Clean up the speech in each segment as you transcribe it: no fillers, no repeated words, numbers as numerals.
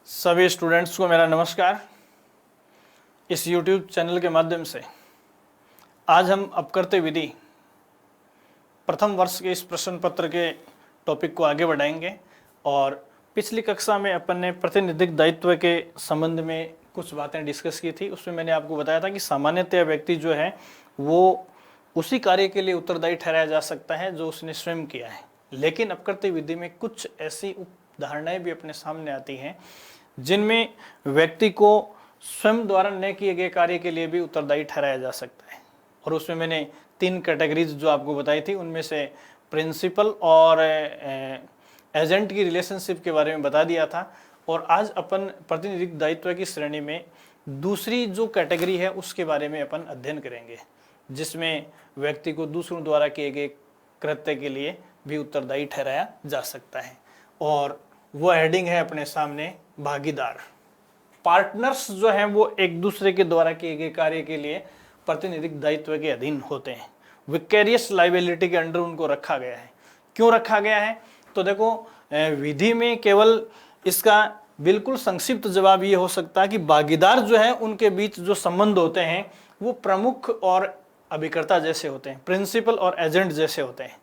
सभी स्टूडेंट्स को मेरा नमस्कार। इस YouTube चैनल के माध्यम से आज हम अपकृत्य विधि प्रथम वर्ष के इस प्रश्न पत्र के टॉपिक को आगे बढ़ाएंगे। और पिछली कक्षा में अपन ने प्रतिनिधिक दायित्व के संबंध में कुछ बातें डिस्कस की थी। उसमें मैंने आपको बताया था कि सामान्यतः व्यक्ति जो है वो उसी कार्य के लिए उत्तरदायी ठहराया जा सकता है जो उसने स्वयं किया है, लेकिन अपकृत्य विधि में कुछ ऐसी उदाहरणाएं भी अपने सामने आती हैं जिनमें व्यक्ति को स्वयं द्वारा न किए गए कार्य के लिए भी उत्तरदायी ठहराया जा सकता है। और उसमें मैंने 3 कैटेगरीज जो आपको बताई थी, उनमें से प्रिंसिपल और एजेंट की रिलेशनशिप के बारे में बता दिया था। और आज अपन प्रतिनिधिक दायित्व की श्रेणी में दूसरी जो कैटेगरी है उसके बारे में अपन अध्ययन करेंगे, जिसमें व्यक्ति को दूसरों द्वारा किए गए कृत्य के लिए भी उत्तरदायी ठहराया जा सकता है। और वो हेडिंग है अपने सामने भागीदार। पार्टनर्स जो हैं वो एक दूसरे के द्वारा किए गए कार्य के लिए प्रतिनिधिक दायित्व के अधीन होते हैं। विकेरियस लायबिलिटी के अंडर उनको रखा गया है। क्यों रखा गया है? तो देखो, विधि में केवल इसका बिल्कुल संक्षिप्त जवाब ये हो सकता है कि भागीदार जो है उनके बीच जो संबंध होते हैं वो प्रमुख और अभिकर्ता जैसे होते हैं, प्रिंसिपल और एजेंट जैसे होते हैं।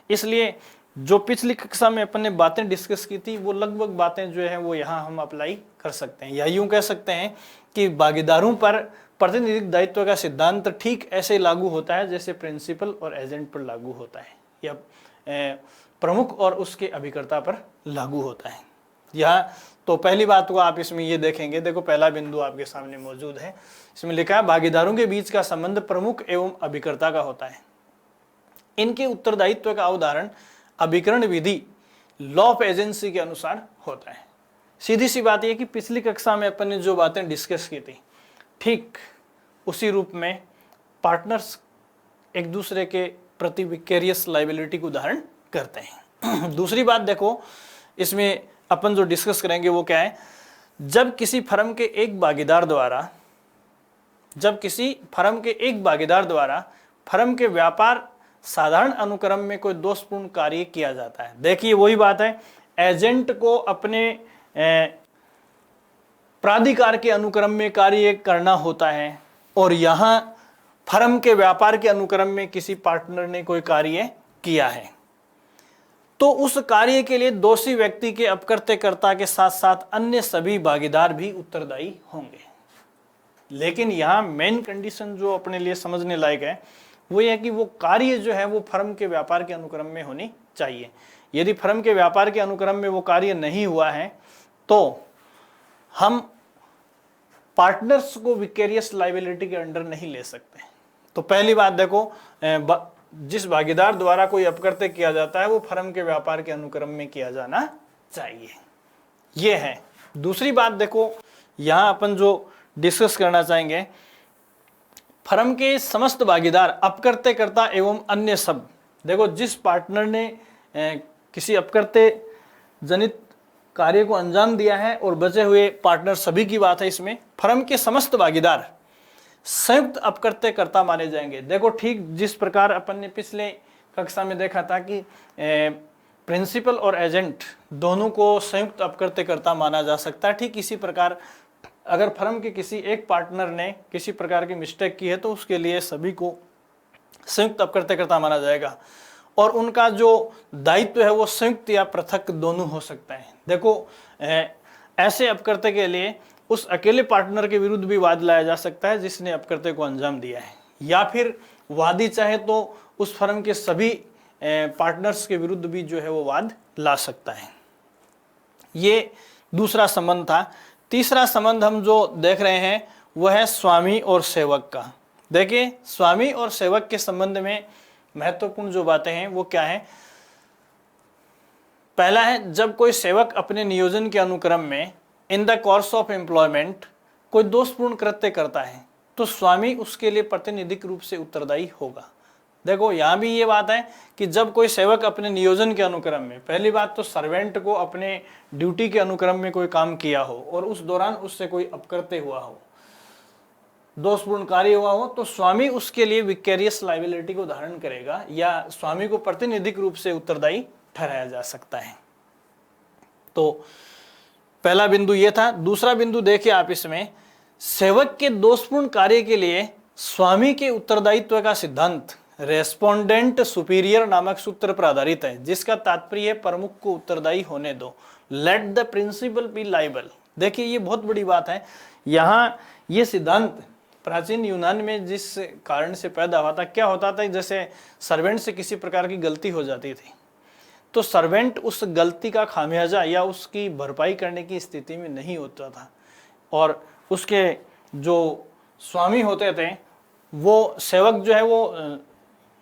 इसलिए जो पिछली कक्षा में अपन ने बातें डिस्कस की थी वो लगभग बातें जो है वो यहाँ हम अप्लाई कर सकते हैं, या यूं कह सकते हैं कि भागीदारों पर प्रतिनिधिक दायित्व का सिद्धांत ठीक ऐसे लागू होता है जैसे प्रिंसिपल और एजेंट पर लागू होता है, या प्रमुख और उसके अभिकर्ता पर लागू होता है। यहाँ तो पहली बात को आप इसमें ये देखेंगे, देखो पहला बिंदु आपके सामने मौजूद है। इसमें लिखा है भागीदारों के बीच का संबंध प्रमुख एवं अभिकर्ता का होता है। इनके उत्तरदायित्व का उदाहरण अभिकरण विधि लॉ ऑफ एजेंसी के अनुसार होता है। सीधी सी बात यह कि पिछली कक्षा में अपन ने जो बातें डिस्कस की थी ठीक उसी रूप में पार्टनर्स एक दूसरे के प्रति विकेरियस लायबिलिटी को उदाहरण करते हैं। दूसरी बात देखो, इसमें अपन जो डिस्कस करेंगे वो क्या है, जब किसी फर्म के एक भागीदार द्वारा फर्म के व्यापार साधारण अनुक्रम में कोई दोषपूर्ण कार्य किया जाता है। देखिए वही बात है, एजेंट को अपने प्राधिकार के अनुक्रम में कार्य करना होता है और यहां फर्म के व्यापार के अनुक्रम में किसी पार्टनर ने कोई कार्य किया है, तो उस कार्य के लिए दोषी व्यक्ति के अपकृत्यकर्ता के साथ साथ अन्य सभी भागीदार भी उत्तरदायी होंगे। लेकिन यहां मेन कंडीशन जो अपने लिए समझने लायक है वो यह है कि वो कार्य जो है वो फर्म के व्यापार के अनुक्रम में होनी चाहिए। यदि फर्म के व्यापार के अनुक्रम में वो कार्य नहीं हुआ है तो हम पार्टनर्स को विकेरियस लायबिलिटी के अंडर नहीं ले सकते। तो पहली बात देखो, जिस भागीदार द्वारा कोई अपकृत्य किया जाता है वो फर्म के व्यापार के अनुक्रम में किया जाना चाहिए, ये है। दूसरी बात देखो, यहां अपन जो डिस्कस करना चाहेंगे, फर्म के समस्त भागीदार अपकृत्यकर्ता एवं अन्य सब। देखो, जिस पार्टनर ने किसी अपकृत्य जनित कार्य को अंजाम दिया है और बचे हुए पार्टनर सभी की बात है, इसमें फर्म के समस्त भागीदार संयुक्त अपकृत्यकर्ता माने जाएंगे। देखो, ठीक जिस प्रकार अपन ने पिछले कक्षा में देखा था कि प्रिंसिपल और एजेंट दोनों को संयुक्त अपकृत्यकर्ता माना जा सकता है, ठीक इसी प्रकार अगर फर्म के किसी एक पार्टनर ने किसी प्रकार की मिस्टेक की है तो उसके लिए सभी को संयुक्त अपकृत्यकर्ता माना जाएगा और उनका जो दायित्व है वो संयुक्त या पृथक दोनों हो सकता है। देखो, ऐसे अपकृत्य के लिए उस अकेले पार्टनर के विरुद्ध भी वाद लाया जा सकता है जिसने अपकृत्य को अंजाम दिया है, या फिर वादी चाहे तो उस फर्म के सभी पार्टनर्स के विरुद्ध भी जो है वो वाद ला सकता है। ये दूसरा संबंध था। तीसरा संबंध हम जो देख रहे हैं वह है स्वामी और सेवक का। देखिए, स्वामी और सेवक के संबंध में महत्वपूर्ण जो बातें हैं वो क्या है। पहला है, जब कोई सेवक अपने नियोजन के अनुक्रम में in the course of employment कोई दोषपूर्ण कृत्य करता है तो स्वामी उसके लिए प्रतिनिधिक रूप से उत्तरदायी होगा। देखो, यहां भी ये बात है कि जब कोई सेवक अपने नियोजन के अनुक्रम में, पहली बात तो सर्वेंट को अपने ड्यूटी के अनुक्रम में कोई काम किया हो और उस दौरान उससे कोई अपकृत्य हुआ हो, दोषपूर्ण कार्य हुआ हो, तो स्वामी उसके लिए विकेरियस लायबिलिटी को धारण करेगा या स्वामी को प्रतिनिधिक रूप से उत्तरदायी ठहराया जा सकता है। तो पहला बिंदु ये था। दूसरा बिंदु देखिए आप इसमें, सेवक के दोषपूर्ण कार्य के लिए स्वामी के उत्तरदायित्व का सिद्धांत रेस्पोंडेंट सुपीरियर नामक सूत्र पर आधारित है, जिसका तात्पर्य है प्रमुख को उत्तरदायी होने दो, let the principal be liable. देखिए ये बहुत बड़ी बात है। यहाँ ये सिद्धांत प्राचीन यूनान में जिस कारण से पैदा हुआ था, क्या होता था, जैसे सर्वेंट से किसी प्रकार की गलती हो जाती थी तो सर्वेंट उस गलती का खामियाजा या उसकी भरपाई करने की स्थिति में नहीं होता था, और उसके जो स्वामी होते थे वो सेवक जो है वो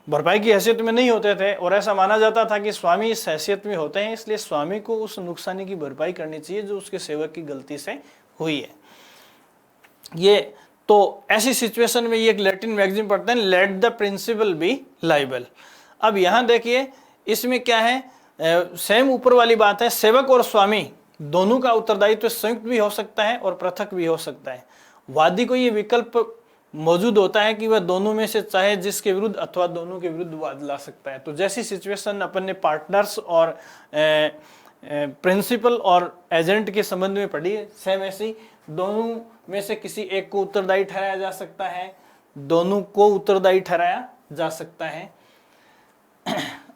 भरपाई की हैसियत में नहीं होते थे, और ऐसा माना जाता था कि स्वामी इस हैसियत में होते हैं, इसलिए स्वामी को उस नुकसानी की भरपाई करनी चाहिए जो उसके सेवक की गलती से हुई है। ये तो ऐसी सिचुएशन में ये एक लैटिन मैगजीन पढ़ते हैं, let the principal be liable. अब यहाँ देखिए इसमें क्या है, सेम ऊपर वाली बात है, सेवक और स्वामी दोनों का उत्तरदायित्व संयुक्त भी हो सकता है और पृथक भी हो सकता है। वादी को ये विकल्प मौजूद होता है कि वह दोनों में से चाहे जिसके विरुद्ध अथवा दोनों के विरुद्ध वाद ला सकता है। तो जैसी सिचुएशन अपन ने पार्टनर्स और प्रिंसिपल और एजेंट के संबंध में पढ़ी है, सेम ऐसी दोनों में से किसी एक को उत्तरदायी ठहराया जा सकता है, दोनों को उत्तरदायी ठहराया जा सकता है।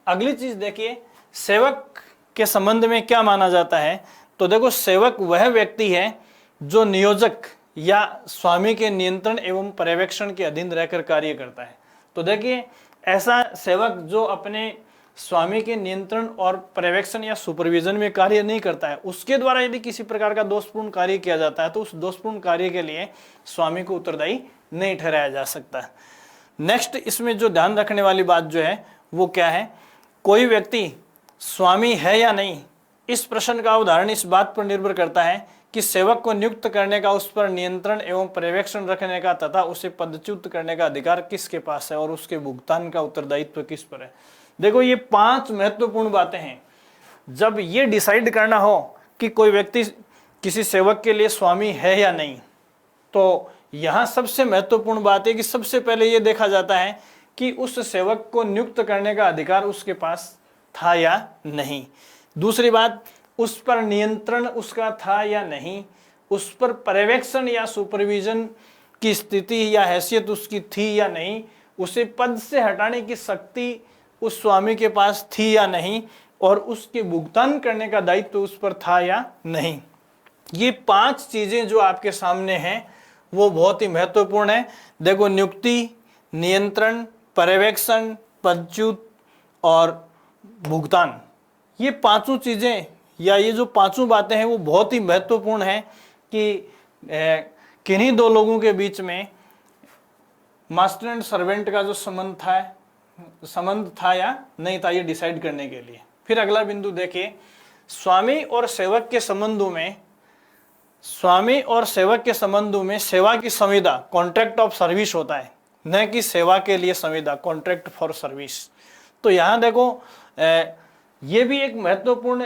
अगली चीज देखिए, सेवक के संबंध में क्या माना जाता है, तो देखो सेवक वह व्यक्ति है जो नियोजक या स्वामी के नियंत्रण एवं पर्यवेक्षण के अधीन रहकर कार्य करता है। तो देखिए ऐसा सेवक जो अपने स्वामी के नियंत्रण और पर्यवेक्षण या सुपरविजन में कार्य नहीं करता है, उसके द्वारा यदि किसी प्रकार का दोषपूर्ण कार्य किया जाता है तो उस दोषपूर्ण कार्य के लिए स्वामी को उत्तरदायी नहीं ठहराया जा सकता। नेक्स्ट इसमें जो ध्यान रखने वाली बात जो है वो क्या है, कोई व्यक्ति स्वामी है या नहीं, इस प्रश्न का उदाहरण इस बात पर निर्भर करता है कि सेवक को नियुक्त करने का, उस पर नियंत्रण एवं पर्यवेक्षण रखने का तथा उसे पदच्युत करने का अधिकार किसके पास है और उसके भुगतान का उत्तरदायित्व किस पर है। देखो ये 5 महत्वपूर्ण बातें हैं। जब ये डिसाइड करना हो कि कोई व्यक्ति किसी सेवक के लिए स्वामी है या नहीं, तो यहाँ सबसे महत्वपूर्ण बात है कि सबसे पहले ये देखा जाता है कि उस सेवक को नियुक्त करने का अधिकार उसके पास था या नहीं। दूसरी बात, उस पर नियंत्रण उसका था या नहीं, उस पर पर्यवेक्षण या सुपरविजन की स्थिति या हैसियत उसकी थी या नहीं, उसे पद से हटाने की शक्ति उस स्वामी के पास थी या नहीं, और उसके भुगतान करने का दायित्व उस पर था या नहीं। ये 5 चीजें जो आपके सामने हैं वो बहुत ही महत्वपूर्ण है। देखो नियुक्ति, नियंत्रण, पर्यवेक्षण, पदच्युत और भुगतान, ये 5 चीजें या ये जो 5 बातें हैं वो बहुत ही महत्वपूर्ण है कि किन्हीं 2 लोगों के बीच में मास्टर एंड सर्वेंट का जो संबंध था या नहीं था, ये डिसाइड करने के लिए। फिर अगला बिंदु देखिए, स्वामी और सेवक के संबंधों में सेवा की संविदा कॉन्ट्रैक्ट ऑफ सर्विस होता है, न कि सेवा के लिए संविदा कॉन्ट्रैक्ट फॉर सर्विस। तो यहाँ देखो ये भी एक महत्वपूर्ण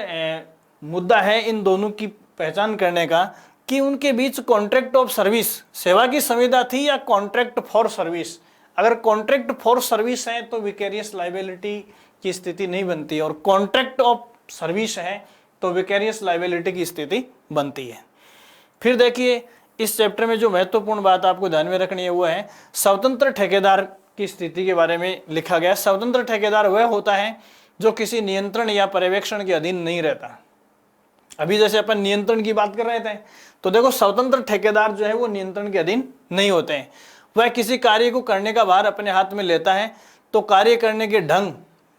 मुद्दा है इन दोनों की पहचान करने का कि उनके बीच कॉन्ट्रैक्ट ऑफ सर्विस, सेवा की संविदा थी या कॉन्ट्रैक्ट फॉर सर्विस। अगर कॉन्ट्रैक्ट फॉर सर्विस है तो विकेरियस लायबिलिटी की स्थिति नहीं बनती, और कॉन्ट्रैक्ट ऑफ सर्विस है तो विकेरियस लायबिलिटी की स्थिति बनती है। फिर देखिए इस चैप्टर में जो महत्वपूर्ण बात आपको ध्यान में रखनी है वो है स्वतंत्र ठेकेदार की स्थिति के बारे में लिखा गया। स्वतंत्र ठेकेदार वह होता है जो किसी नियंत्रण या पर्यवेक्षण के अधीन नहीं रहता। अभी जैसे अपन नियंत्रण की बात कर रहे थे, तो देखो स्वतंत्र ठेकेदार जो है वो नियंत्रण के अधीन नहीं होते हैं। वह किसी कार्य को करने का भार अपने हाथ में लेता है तो कार्य करने के ढंग,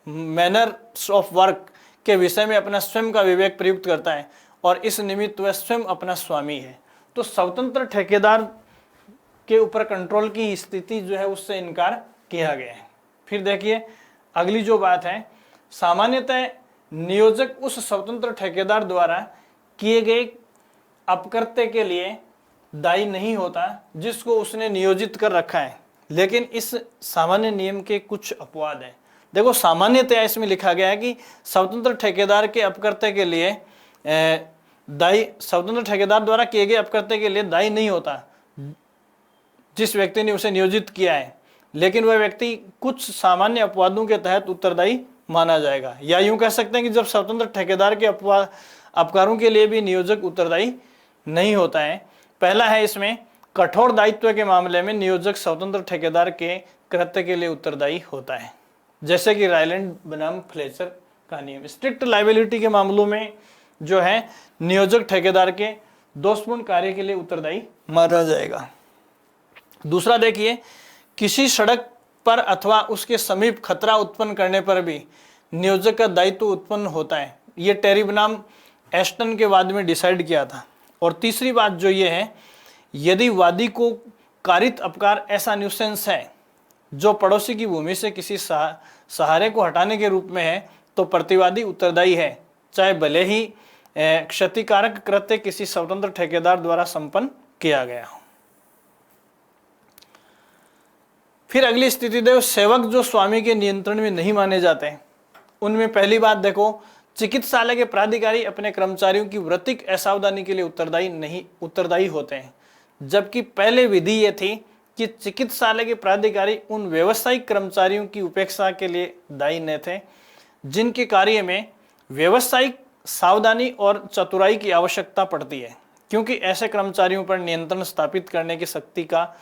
मैनर्स ऑफ वर्क के विषय में अपना स्वयं का विवेक प्रयुक्त करता है, और इस निमित्त वह स्वयं अपना स्वामी है। तो स्वतंत्र ठेकेदार के ऊपर कंट्रोल की स्थिति जो है उससे इनकार किया गया है। फिर देखिए अगली जो बात है, सामान्यतः नियोजक उस स्वतंत्र ठेकेदार द्वारा किए गए अपकृत्य के लिए दायी नहीं होता जिसको उसने नियोजित कर रखा है, लेकिन इस सामान्य नियम के कुछ अपवाद हैं। देखो सामान्यतया इसमें लिखा गया है कि स्वतंत्र ठेकेदार के अपकृत्य के लिए दायी, स्वतंत्र ठेकेदार द्वारा किए गए अपकृत्य के लिए दायी नहीं होता जिस व्यक्ति ने उसे नियोजित किया है, लेकिन वह व्यक्ति कुछ सामान्य अपवादों के तहत उत्तरदायी माना जाएगा। या यूं कह सकते हैं कि जब स्वतंत्र ठेकेदार के अपकारों के लिए भी नियोजक उत्तरदायी नहीं होता है। पहला है इसमें कठोर दायित्व के मामले में नियोजक स्वतंत्र ठेकेदार के कृत्य के लिए उत्तरदायी होता है, जैसे कि रायलैंड बनाम फ्लेचर का नियम। स्ट्रिक्ट लायबिलिटी के मामलों में जो है नियोजक ठेकेदार के दोषपूर्ण कार्य के लिए उत्तरदायी माना जाएगा। दूसरा देखिए, किसी सड़क पर अथवा उसके समीप खतरा उत्पन्न करने पर भी नियोजक का दायित्व उत्पन्न होता है। ये टेरी बनाम एस्टन के वाद में डिसाइड किया था। और तीसरी बात जो ये है, यदि वादी को कारित अपकार ऐसा न्यूसेंस है जो पड़ोसी की भूमि से किसी सहारे को हटाने के रूप में है, तो प्रतिवादी उत्तरदायी है, चाहे भले ही क्षतिकारक कृत्य किसी स्वतंत्र ठेकेदार द्वारा संपन्न किया गया हो। फिर अगली स्थिति देखो, सेवक जो स्वामी के नियंत्रण में नहीं माने जाते हैं, उनमें पहली बात देखो, चिकित्सालय के प्राधिकारी अपने कर्मचारियों की वृत्तिक असावधानी के लिए उत्तरदायी होते हैं, जबकि पहले विधि ये थी कि चिकित्सालय के प्राधिकारी उन व्यवसायिक कर्मचारियों की उपेक्षा के लिए दायी न थे जिनके कार्य में व्यवसायिक सावधानी और चतुराई की आवश्यकता पड़ती है, क्योंकि ऐसे कर्मचारियों पर नियंत्रण स्थापित करने की शक्ति का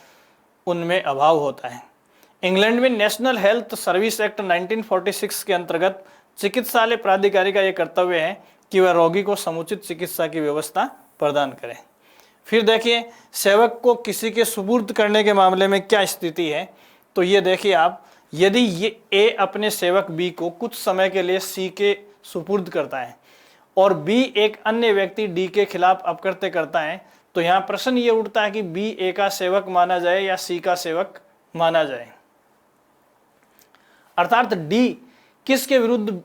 उनमें अभाव होता है। इंग्लैंड में नेशनल हेल्थ सर्विस एक्ट 1946 के अंतर्गत चिकित्सालय प्राधिकारी का यह कर्तव्य है कि वह रोगी को समुचित चिकित्सा की व्यवस्था प्रदान करें। फिर देखिए, सेवक को किसी के सुपुर्द करने के मामले में क्या स्थिति है, तो ये देखिए आप, यदि ये ए अपने सेवक बी को कुछ समय के लिए सी के सुपुर्द करता है और बी एक अन्य व्यक्ति डी के खिलाफ अपकृत्य करता है, तो यहाँ प्रश्न ये उठता है कि बी ए का सेवक माना जाए या सी का सेवक माना जाए, अर्थात डी किसके विरुद्ध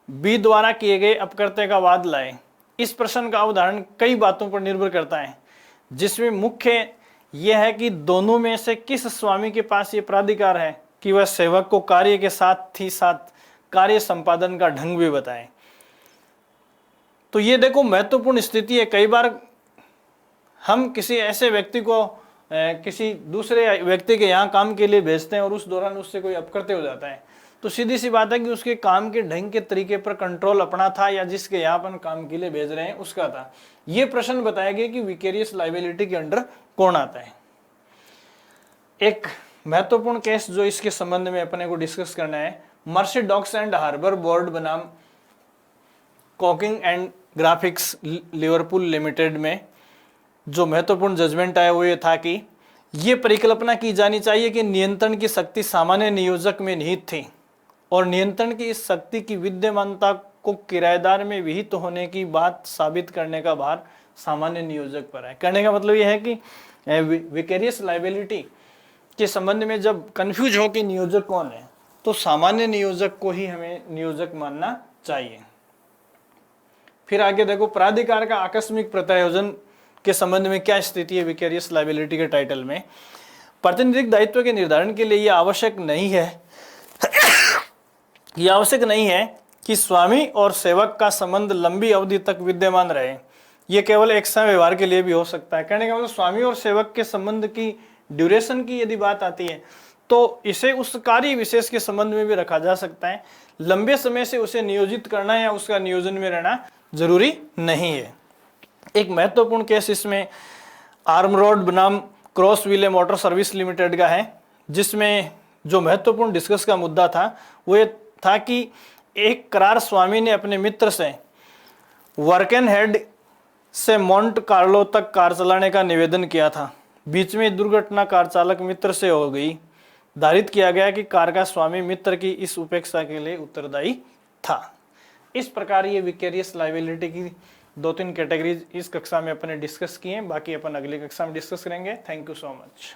बी द्वारा किए गए अपकृत्य का वाद लाए। इस प्रश्न का उदाहरण कई बातों पर निर्भर करता है, जिसमें मुख्य यह है कि दोनों में से किस स्वामी के पास ये प्राधिकार है कि वह सेवक को कार्य के साथ ही साथ कार्य संपादन का ढंग भी बताए। तो ये देखो महत्वपूर्ण स्थिति है। कई बार हम किसी ऐसे व्यक्ति को किसी दूसरे व्यक्ति के यहाँ काम के लिए भेजते हैं और उस दौरान उससे कोई अपकृत्य हो जाता है, तो सीधी सी बात है कि उसके काम के ढंग के तरीके पर कंट्रोल अपना था या जिसके यहाँ अपन काम के लिए भेज रहे हैं उसका था। ये प्रश्न बताया गया कि विकेरियस लायबिलिटी के अंडर कौन आता है। एक महत्वपूर्ण केस जो इसके संबंध में अपने को डिस्कस करना है, Mersey Docks and Harbour Board बनाम Coggins and Griffiths Liverpool limited में जो महत्वपूर्ण जजमेंट आया वो ये था कि ये परिकल्पना की जानी चाहिए कि नियंत्रण की शक्ति सामान्य नियोजक में निहित थी और नियंत्रण की इस शक्ति की विद्यमानता को किराएदार में विहित होने की बात साबित करने का भार सामान्य नियोजक पर है। कहने का मतलब यह है कि विकेरियस लायबिलिटी के संबंध में जब कंफ्यूज हो कि नियोजक कौन है, तो सामान्य नियोजक को ही हमें नियोजक मानना चाहिए। फिर आगे देखो, प्राधिकार का आकस्मिक प्रत्यायोजन के संबंध में क्या स्थिति है विकेरियस लायबिलिटी के टाइटल में। प्रातिनिधिक दायित्व के निर्धारण के लिए यह आवश्यक नहीं है कि स्वामी और सेवक का संबंध लंबी अवधि तक विद्यमान रहे। यह केवल एक समय व्यवहार के लिए भी हो सकता है। कहने का मतलब स्वामी और सेवक के संबंध की ड्यूरेशन की यदि बात आती है तो इसे उस कार्य विशेष के संबंध में भी रखा जा सकता है। लंबे समय से उसे नियोजित करना या उसका नियोजन में रहना जरूरी नहीं है। एक महत्वपूर्ण केस इसमें आर्म रोड बनाम क्रॉस व्हीले मोटर सर्विस लिमिटेड का है, जिसमें जो महत्वपूर्ण डिस्कस का मुद्दा था वो ये था कि एक करार स्वामी ने अपने मित्र से वर्कन हेड से मोंट कार्लो तक कार चलाने का निवेदन किया था। बीच में दुर्घटना कार चालक मित्र से हो गई। धारित किया गया कि कार का स्वामी मित्र की इस उपेक्षा के लिए उत्तरदायी था। इस प्रकार ये विकेरियस लायबिलिटी की 2-3 कैटेगरीज इस कक्षा में अपने डिस्कस किए, बाकी अपन अगली कक्षा में डिस्कस करेंगे। Thank you so much.